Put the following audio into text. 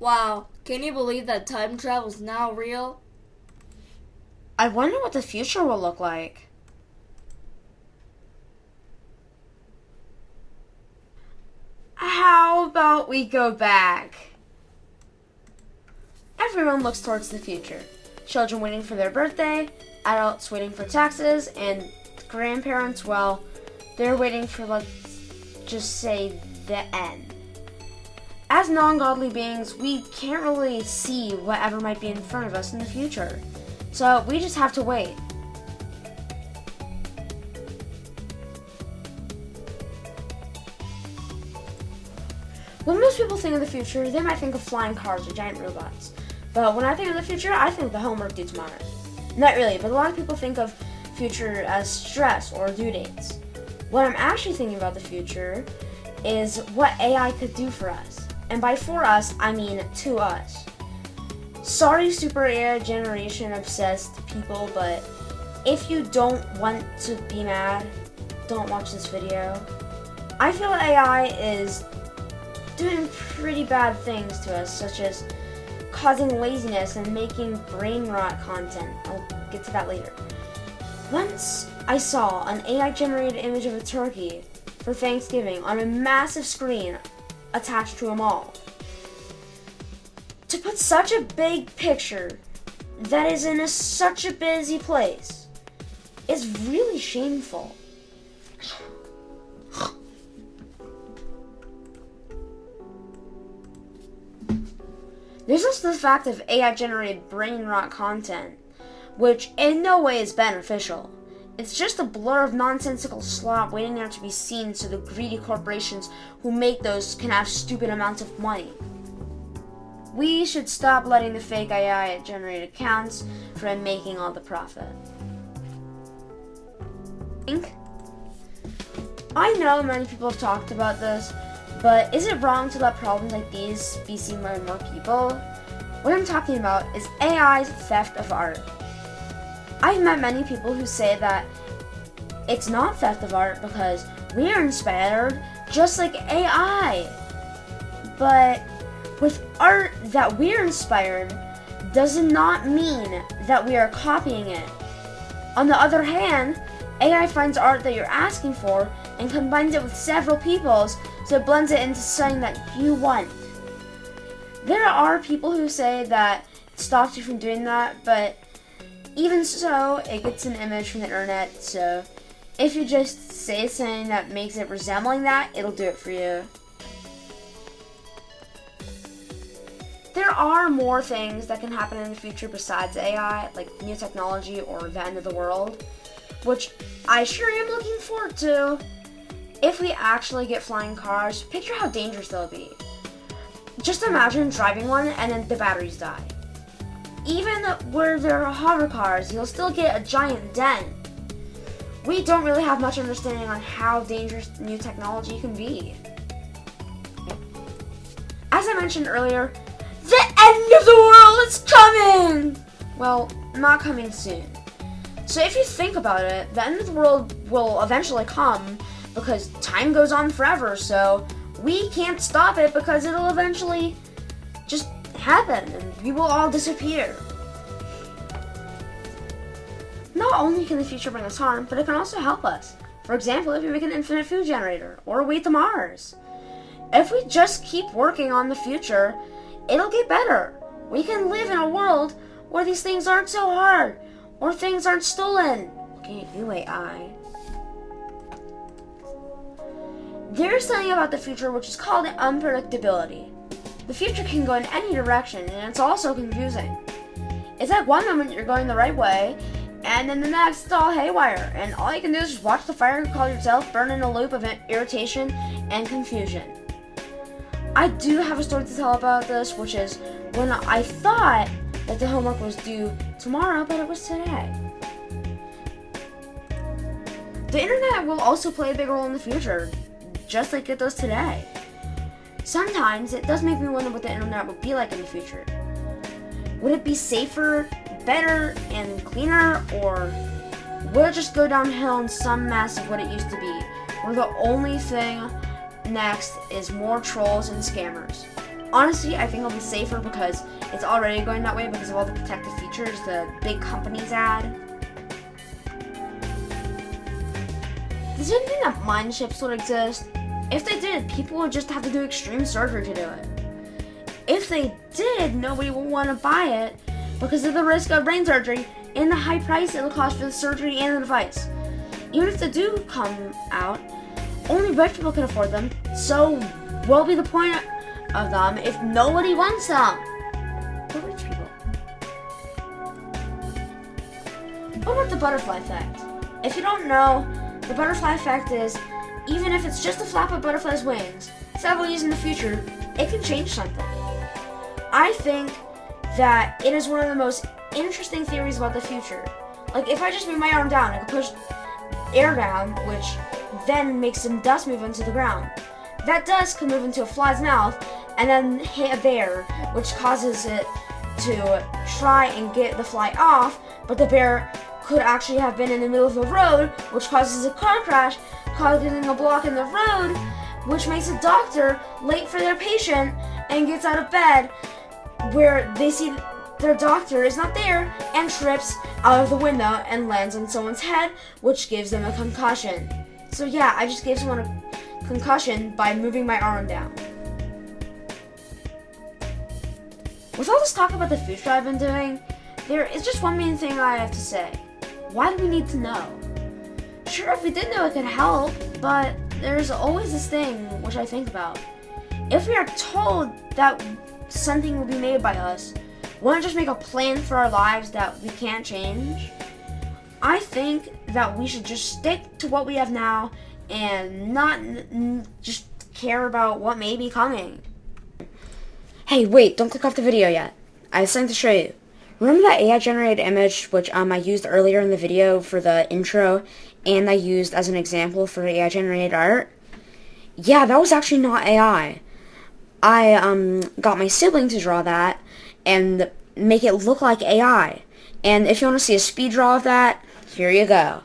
Wow, can you believe that time travel is now real? I wonder what the future will look like. How about we go back? Everyone looks towards the future. Children waiting for their birthday, adults waiting for taxes, and grandparents, well, they're waiting for, let's just say, the end. As non-godly beings, we can't really see whatever might be in front of us in the future. So we just have to wait. When most people think of the future, they might think of flying cars or giant robots. But when I think of the future, I think of the homework due tomorrow. Not really, but a lot of people think of future as stress or due dates. What I'm actually thinking about the future is what AI could do for us. And by for us, I mean to us. Sorry, super AI generation obsessed people, but if you don't want to be mad, don't watch this video. I feel AI is doing pretty bad things to us, such as causing laziness and making brain rot content. I'll get to that later. Once I saw an AI-generated image of a turkey for Thanksgiving on a massive screen attached to a mall. To put such a big picture that is in such a busy place is really shameful. There's also the fact of AI-generated brain rot content, which in no way is beneficial. It's just a blur of nonsensical slop waiting there to be seen so the greedy corporations who make those can have stupid amounts of money. We should stop letting the fake AI-generated accounts from making all the profit. I know many people have talked about this, but is it wrong to let problems like these be seen by more people? What I'm talking about is AI's theft of art. I've met many people who say that it's not theft of art because we are inspired just like AI. But with art that we're inspired does not mean that we are copying it. On the other hand, AI finds art that you're asking for and combines it with several people's so it blends it into something that you want. There are people who say that it stops you from doing that, but even so, it gets an image from the internet, so if you just say something that makes it resembling that, it'll do it for you. There are more things that can happen in the future besides AI, like new technology or the end of the world, which I sure am looking forward to. If we actually get flying cars, picture how dangerous they'll be. Just imagine driving one and then the batteries die. Even where there are hover cars, you'll still get a giant dent. We don't really have much understanding on how dangerous new technology can be. As I mentioned earlier, the end of the world is coming! Well, not coming soon. So if you think about it, the end of the world will eventually come because time goes on forever, so we can't stop it because it'll eventually just happen and we will all disappear. Not only can the future bring us harm, but it can also help us. For example, if we make an infinite food generator or a way to Mars. If we just keep working on the future, it'll get better. We can live in a world where these things aren't so hard or things aren't stolen. Looking at you, AI. There's something about the future which is called unpredictability. The future can go in any direction, and it's also confusing. It's like one moment you're going the right way, and then the next it's all haywire, and all you can do is just watch the fire and call yourself burn in a loop of irritation and confusion. I do have a story to tell about this, which is when I thought that the homework was due tomorrow, but it was today. The internet will also play a big role in the future, just like it does today. Sometimes it does make me wonder what the internet would be like in the future. Would it be safer, better, and cleaner, or would it just go downhill in some mess of what it used to be, where the only thing next is more trolls and scammers? Honestly, I think it'll be safer because it's already going that way because of all the protective features the big companies add. Does anything that mind chips would exist? If they did, people would just have to do extreme surgery to do it. If they did, nobody would want to buy it because of the risk of brain surgery and the high price it'll cost for the surgery and the device. Even if they do come out, only rich people can afford them, so what will be the point of them if nobody wants them? The rich people. What about the butterfly effect? If you don't know, the butterfly effect is, even if it's just a flap of butterfly's wings, several years in the future, it can change something. I think that it is one of the most interesting theories about the future. Like, if I just move my arm down, I can push air down, which then makes some dust move into the ground. That dust can move into a fly's mouth and then hit a bear, which causes it to try and get the fly off, but the bear could actually have been in the middle of the road, which causes a car crash, causing a block in the road, which makes a doctor late for their patient and gets out of bed where they see their doctor is not there and trips out of the window and lands on someone's head, which gives them a concussion. So yeah, I just gave someone a concussion by moving my arm down. With all this talk about the future I've been doing, there is just one main thing I have to say. Why do we need to know? Sure, if we did know it could help, but there's always this thing which I think about. If we are told that something will be made by us, why not just make a plan for our lives that we can't change? I think that we should just stick to what we have now and not just care about what may be coming. Hey, wait, don't click off the video yet. I have something to show you. Remember that AI generated image which I used earlier in the video for the intro and I used as an example for AI generated art? Yeah, that was actually not AI. I got my sibling to draw that and make it look like AI. And if you want to see a speed draw of that, here you go.